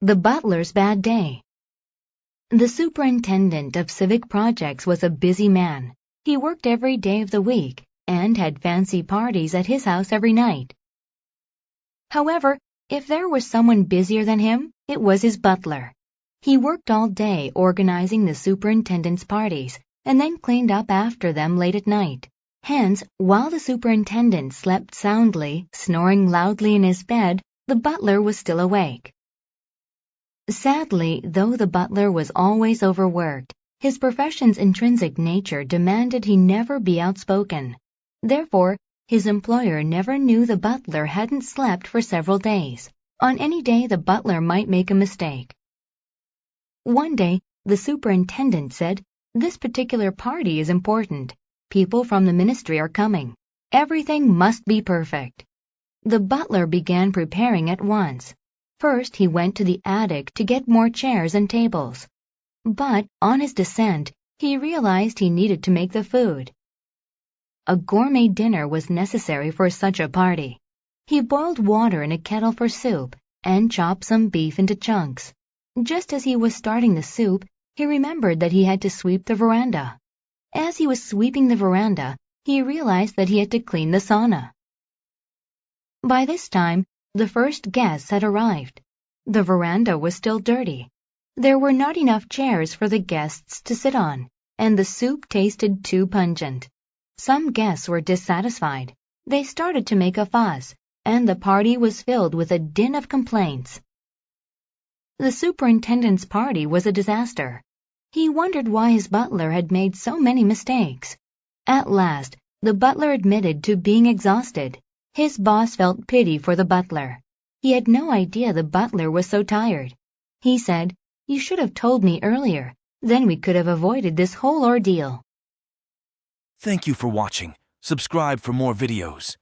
The butler's bad day. The superintendent of civic projects was a busy man. He worked every day of the week and had fancy parties at his house every night. However, if there was someone busier than him, it was his butler. He worked all day organizing the superintendent's parties and then cleaned up after them late at night. Hence, while the superintendent slept soundly, snoring loudly in his bed, the butler was still awake. Sadly, though the butler was always overworked, his profession's intrinsic nature demanded he never be outspoken. Therefore, his employer never knew the butler hadn't slept for several days. On any day, the butler might make a mistake. One day, the superintendent said, "This particular party is important. People from the ministry are coming. Everything must be perfect." The butler began preparing at once. First, he went to the attic to get more chairs and tables. But on his descent, he realized he needed to make the food. A gourmet dinner was necessary for such a party. He boiled water in a kettle for soup and chopped some beef into chunks. Just as he was starting the soup, he remembered that he had to sweep the veranda. As he was sweeping the veranda, he realized that he had to clean the sauna. By this time, the first guests had arrived. The veranda was still dirty. There were not enough chairs for the guests to sit on, and the soup tasted too pungent. Some guests were dissatisfied. They started to make a fuss, and the party was filled with a din of complaints. The superintendent's party was a disaster. He wondered why his butler had made so many mistakes. At last, the butler admitted to being exhausted. His boss felt pity for the butler. He had no idea the butler was so tired. He said, "You should have told me earlier. Then we could have avoided this whole ordeal." Thank you for watching. Subscribe for more videos.